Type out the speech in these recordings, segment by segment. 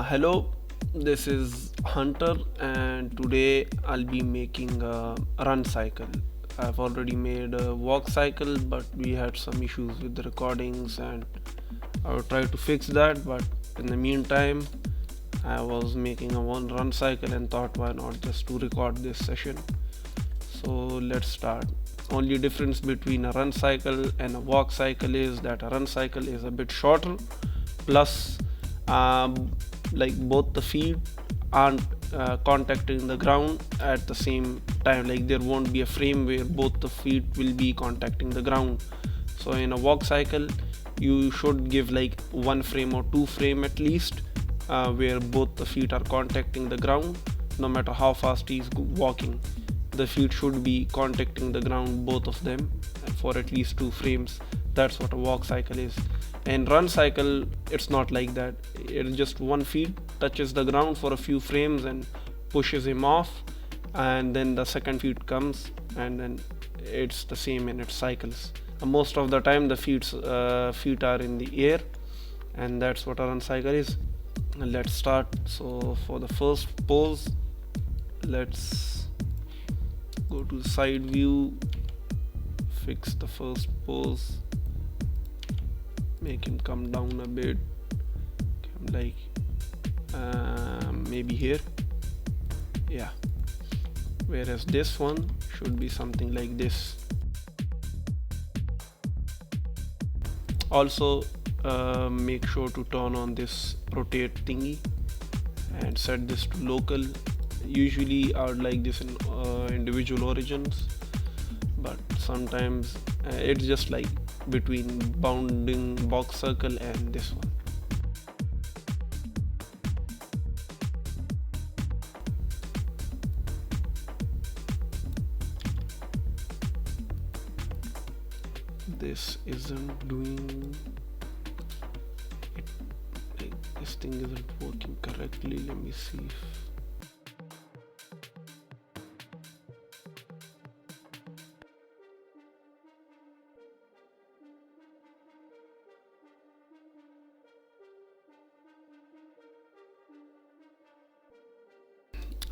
Hello, this is Hunter, and today I'll be making a run cycle. I've already made a walk cycle, but we had some issues with the recordings, and I will try to fix that. But in the meantime, I was making a one run cycle and thought, why not just to record this session? So let's start. Only difference between a run cycle and a walk cycle is that a run cycle is a bit shorter, plus like both the feet aren't contacting the ground at the same time. Like there won't be a frame where both the feet will be contacting the ground. So in a walk cycle you should give like one frame or two frame at least, where both the feet are contacting the ground. No matter how fast he's walking, the feet should be contacting the ground, both of them, for at least two frames. That's what a walk cycle is. And run cycle, it's not like that. It's just one feet touches the ground for a few frames and pushes him off, and then the second feet comes, and then it's the same and it cycles. Most of the time the feet are in the air, and that's what a run cycle is. Let's start. So for the first pose, let's go to side view, fix the first pose, make him come down a bit, like maybe here, yeah. Whereas this one should be something like this. Also make sure to turn on this rotate thingy and set this to local. Usually I would like this in individual origins, but sometimes it's just like between bounding box circle and this one. This isn't doing it, like this thing isn't working correctly. Let me see if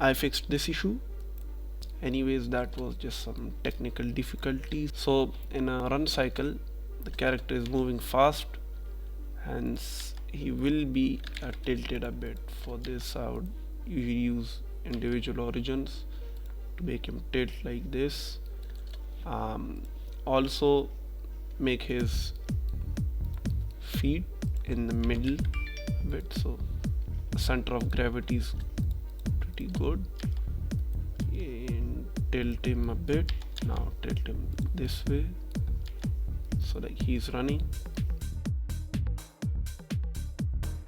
I fixed this issue. Anyways, that was just some technical difficulties. So in a run cycle, the character is moving fast, hence he will be tilted a bit. For this I would usually use individual origins to make him tilt like this. Also make his feet in the middle a bit, so the center of gravity is pretty good. And tilt him a bit. Now tilt him this way, so like he's running.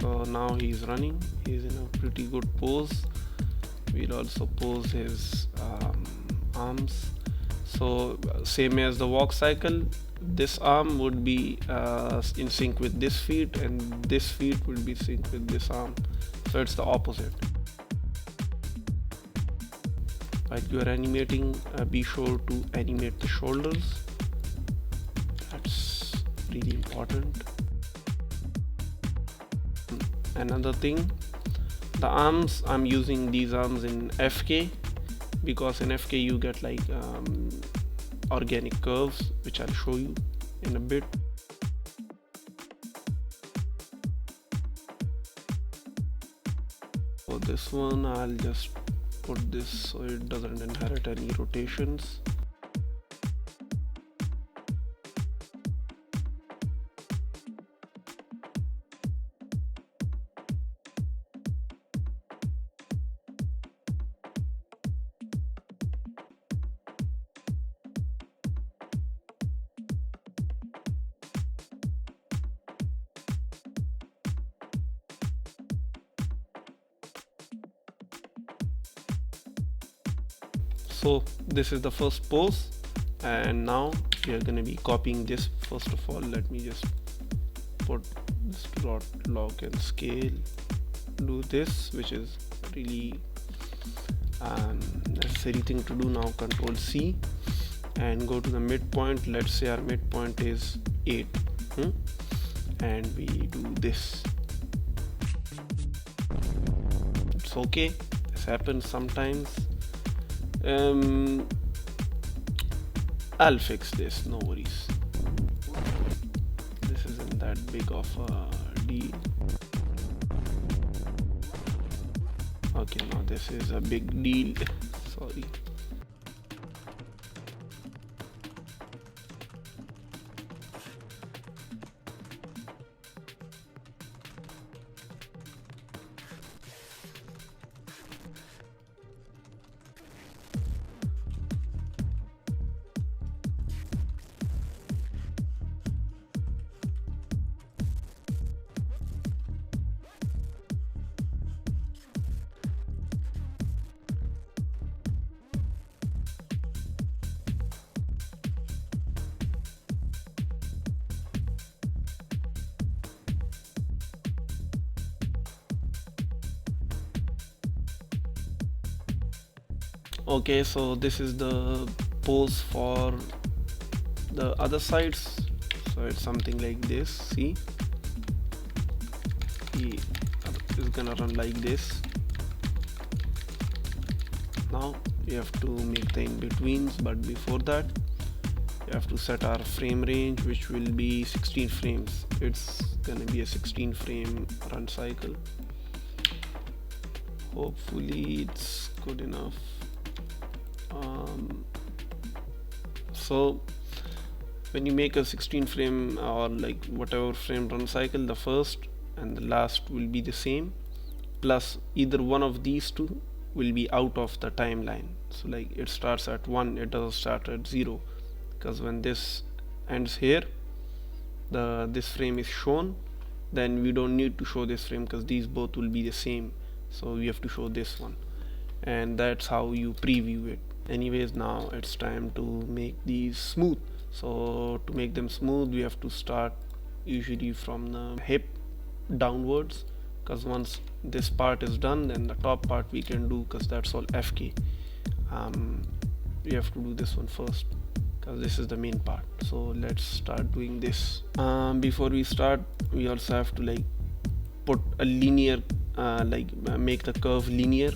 So now he's running, he's in a pretty good pose. We'll also pose his arms. So same as the walk cycle, this arm would be in sync with this feet, and this feet will be synced with this arm. So it's the opposite. While you are animating, be sure to animate the shoulders. That's really important. Another thing, the arms, I'm using these arms in FK because in FK you get like organic curves, which I'll show you in a bit. For this one, I'll just put this so it doesn't inherit any rotations. So this is the first pose, and now we are going to be copying this. First of all, let me just put this dot lock and scale, do this, which is really necessary thing to do. Now Control C and go to the midpoint. Let's say our midpoint is 8, and we do this. it's okay, this happens sometimes. um, I'll fix this, no worries. This isn't that big of a deal. Okay, now this is a big deal. Sorry. Okay, so this is the pose for the other sides. So it's something like this. See, he is gonna run like this. Now we have to make the in-betweens, but before that we have to set our frame range, which will be 16 frames. It's gonna be a 16 frame run cycle. Hopefully it's good enough. So when you make a 16 frame or like whatever frame run cycle, the first and the last will be the same, plus either one of these two will be out of the timeline. So like it starts at 1, it doesn't start at 0, because when this ends here, this frame is shown, then we don't need to show this frame because these both will be the same, so we have to show this one, and that's how you preview it. Anyways, now it's time to make these smooth. So to make them smooth, we have to start usually from the hip downwards, because once this part is done, then the top part we can do, because that's all FK. We have to do this one first because this is the main part. So let's start doing this. Before we start, we also have to like put a linear make the curve linear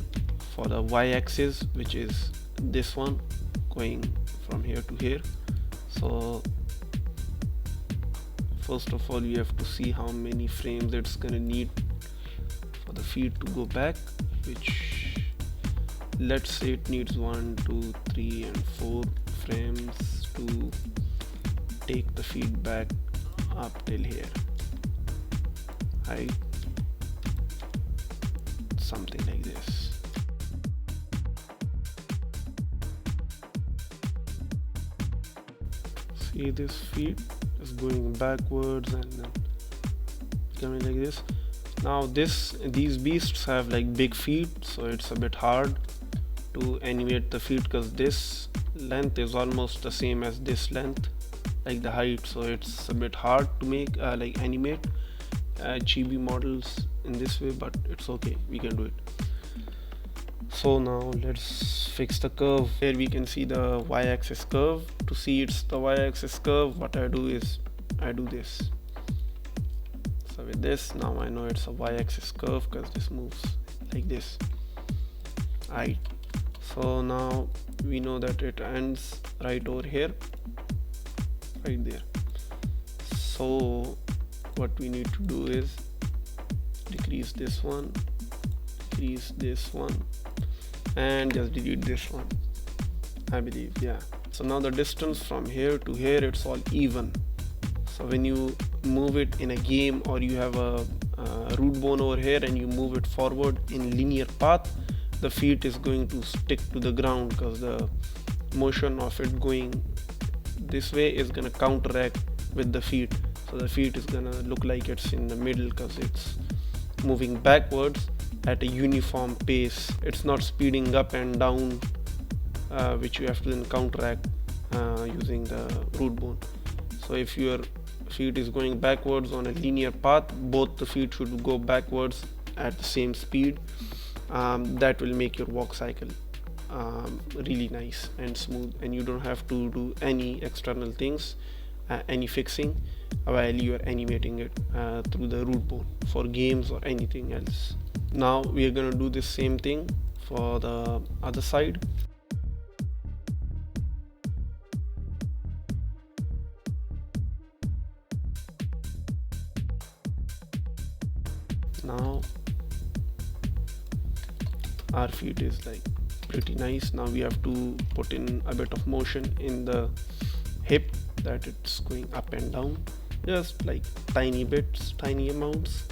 for the y-axis, which is this one going from here to here. So first of all, you have to see how many frames it's gonna need for the feed to go back, which let's say it needs 1, 2, 3 and 4 frames to take the feedback up till here, right? Something like this. See, this feed is going backwards and then coming like this. Now these beasts have like big feet, so it's a bit hard to animate the feet because this length is almost the same as this length, like the height, so it's a bit hard to make like animate chibi models in this way, but it's okay, we can do it. So now let's fix the curve. Here we can see the y-axis curve. To see it's the y-axis curve, what I do is I do this. So with this, now I know it's a y-axis curve because this moves like this. Right. So now we know that it ends right over here, right there. So what we need to do is decrease this one, decrease this one, and just delete this one, I believe. Yeah, so now the distance from here to here, it's all even. So when you move it in a game, or you have a root bone over here and you move it forward in linear path, the feet is going to stick to the ground because the motion of it going this way is going to counteract with the feet. So the feet is going to look like it's in the middle because it's moving backwards at a uniform pace. It's not speeding up and down, which you have to then counteract using the root bone. So if your feet is going backwards on a linear path, both the feet should go backwards at the same speed. That will make your walk cycle really nice and smooth, and you don't have to do any external things, any fixing. while you are animating it through the root board for games or anything else. Now we are going to do the same thing for the other side. Now our feet is like pretty nice. Now we have to put in a bit of motion in the hip, that it's going up and down, just like tiny bits, tiny amounts.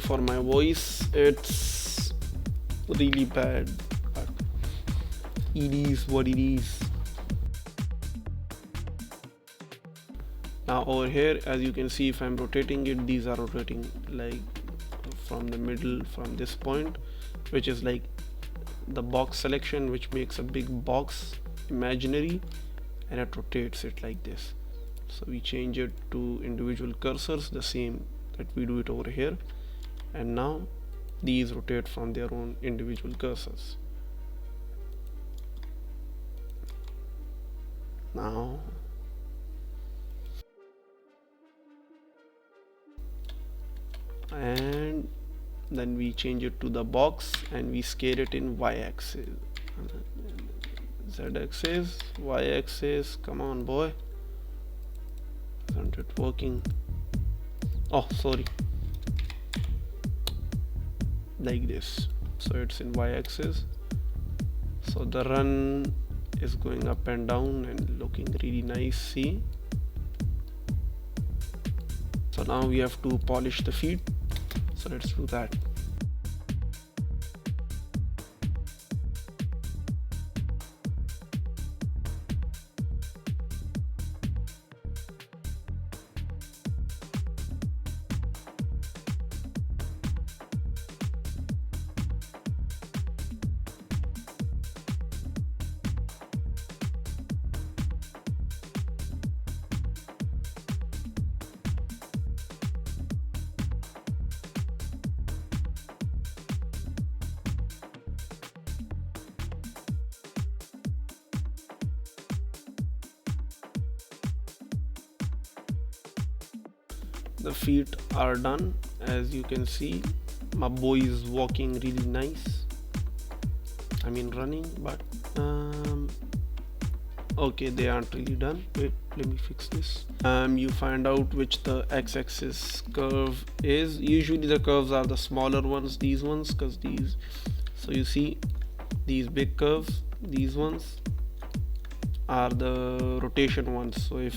For my voice, it's really bad, but it is what it is. Now over here, as you can see, if I'm rotating it, these are rotating like from the middle, from this point, which is like the box selection, which makes a big box imaginary, and it rotates it like this. So we change it to individual cursors, the same that we do it over here, and now these rotate from their own individual cursors. Now and then we change it to the box and we scale it in y-axis, z-axis, y-axis. Come on, boy, isn't it working? Oh, sorry, like this. So it's in y-axis, so the run is going up and down and looking really nice. See, so now we have to polish the feet, so let's do that. The feet are done. As you can see, my boy is walking really nice, I mean running, but okay, they aren't really done. Wait, let me fix this. You find out which the x-axis curve is. Usually the curves are the smaller ones, these ones, because these, so you see these big curves, these ones are the rotation ones. So if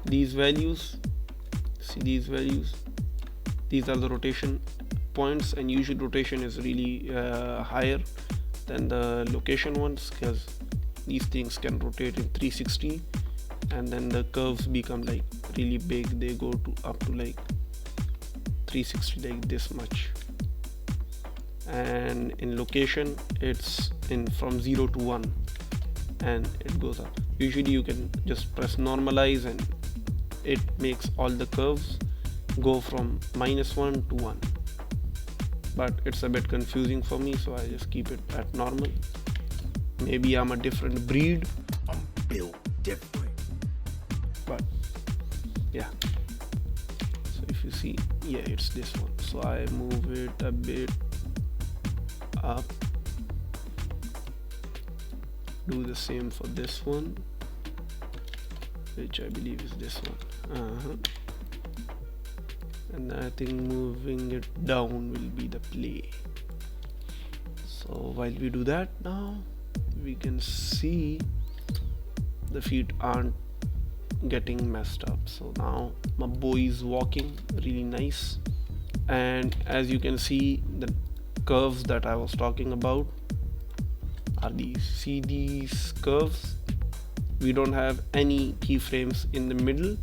these values, see these values, these are the rotation points, and usually rotation is really higher than the location ones, because these things can rotate in 360, and then the curves become like really big. They go to up to like 360, like this much. And in location, it's in from 0 to 1, and it goes up. Usually you can just press normalize and it makes all the curves go from -1 to 1, but it's a bit confusing for me, so I just keep it at normal. Maybe I'm a different breed, I'm built different, but yeah. So if you see, yeah, it's this one. So I move it a bit up. Do the same for this one, which I believe is this one. And I think moving it down will be the play. So while we do that, now we can see the feet aren't getting messed up. So now my boy is walking really nice, and as you can see, the curves that I was talking about are these. See these curves? We don't have any keyframes in the middle,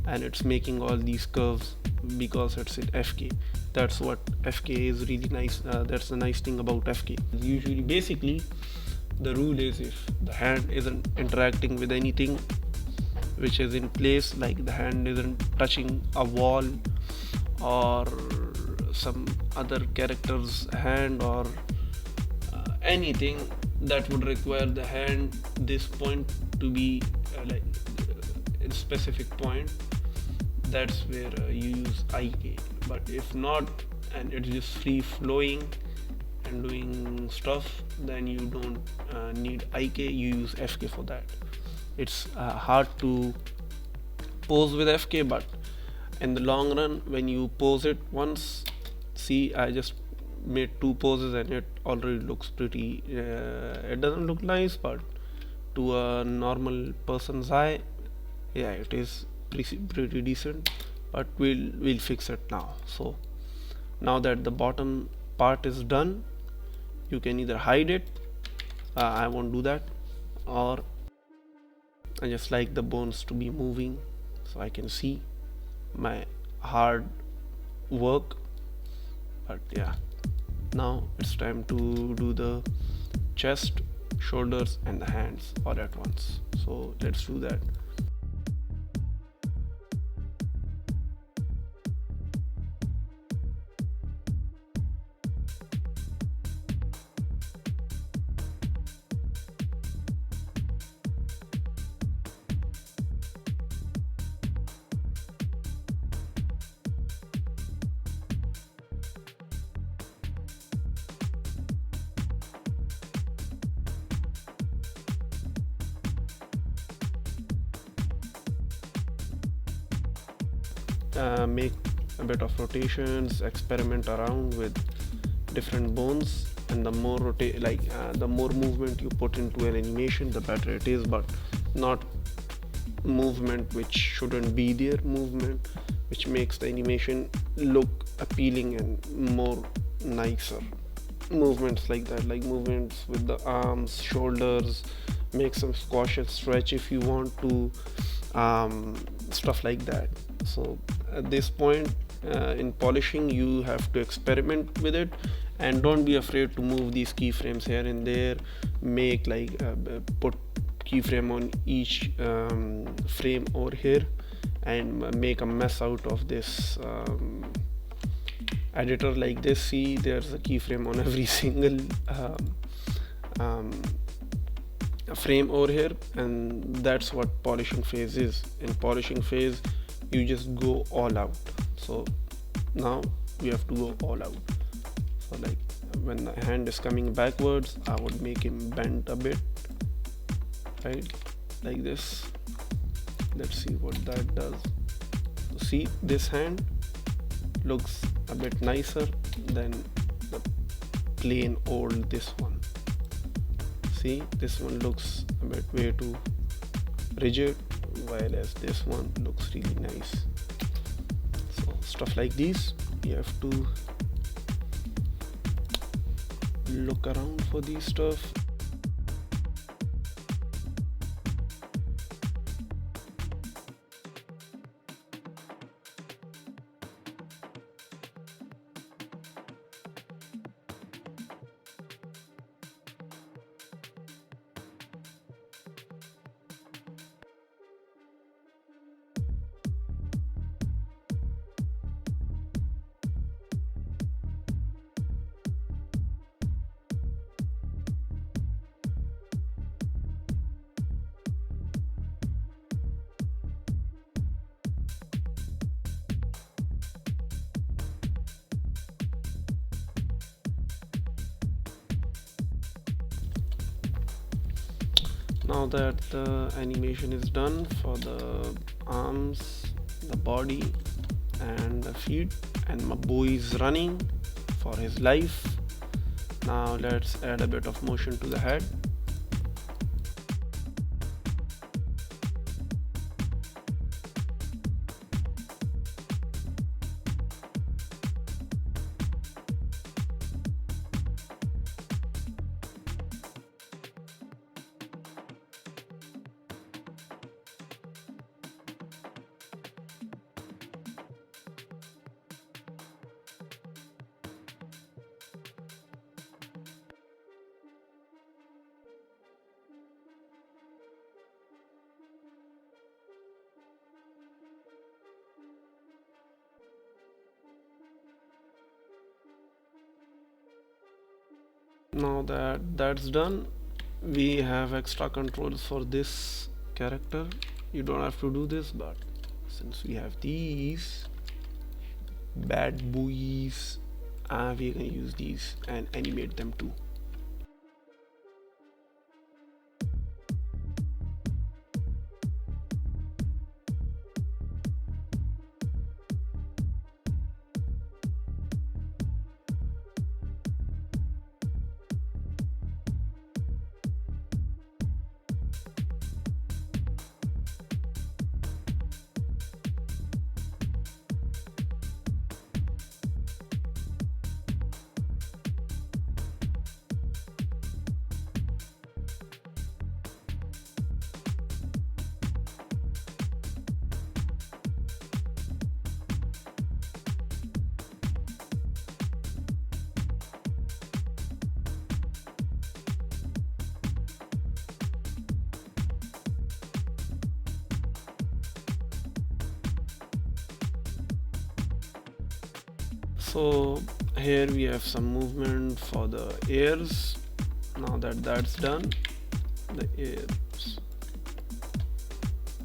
and it's making all these curves because it's in FK. That's what FK is really nice. That's the nice thing about FK. Usually, basically, the rule is if the hand isn't interacting with anything which is in place, like the hand isn't touching a wall or some other character's hand, or anything that would require the hand this point to be a specific point, that's where you use IK. But if not, and it's just free flowing and doing stuff, then you don't need IK, you use FK for that. It's hard to pose with FK, but in the long run, when you pose it once, see, I just made two poses and it already looks pretty, it doesn't look nice, but to a normal person's eye, yeah, it is pretty decent. But we'll fix it now. So now that the bottom part is done, you can either hide it, I won't do that, or I just like the bones to be moving so I can see my hard work. But yeah, now it's time to do the chest, shoulders and the hands all at once. So let's do that. Make a bit of rotations, experiment around with different bones, and the more the more movement you put into an animation, the better it is. But not movement which shouldn't be there, movement which makes the animation look appealing and more nicer. Movements like that, like movements with the arms, shoulders, make some squash and stretch if you want to, stuff like that. So at this point, in polishing, you have to experiment with it, and don't be afraid to move these keyframes here and there. Make put keyframe on each frame over here, and make a mess out of this editor like this. See, there's a keyframe on every single frame over here, and that's what polishing phase is. In polishing phase, you just go all out. So now we have to go all out. So like when the hand is coming backwards, I would make him bend a bit, right, like this. Let's see what that does. So see, this hand looks a bit nicer than the plain old this one. See, this one looks a bit way too rigid, while as this one looks really nice. So stuff like these, you have to look around for these stuff. Now that the animation is done for the arms, the body and the feet, and my boy is running for his life, now let's add a bit of motion to the head. Now that that's done, we have extra controls for this character. You don't have to do this, but since we have these bad boys, we can use these and animate them too. So here we have some movement for the ears. Now that that's done, the ears,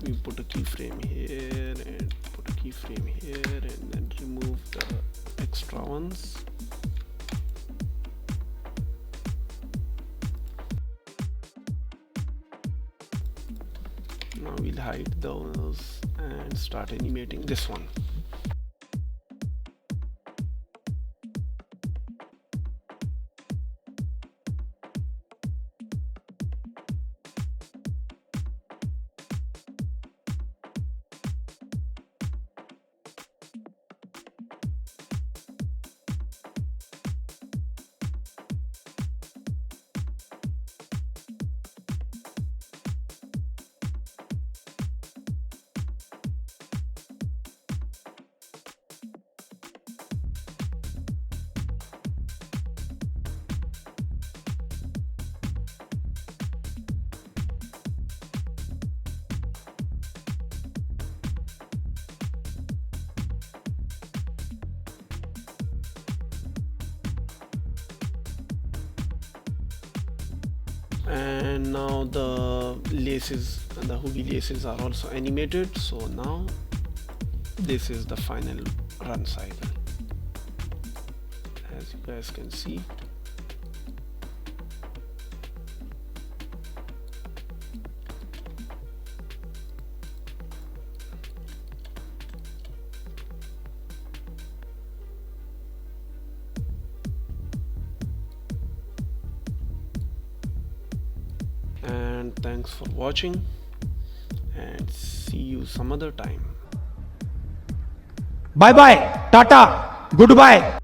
we put a keyframe here and put a keyframe here and then remove the extra ones. Now we'll hide those and start animating this one. And now the laces and the hoodie laces are also animated. So now this is the final run cycle, as you guys can see. And thanks for watching, and see you some other time. Bye bye, Tata, goodbye.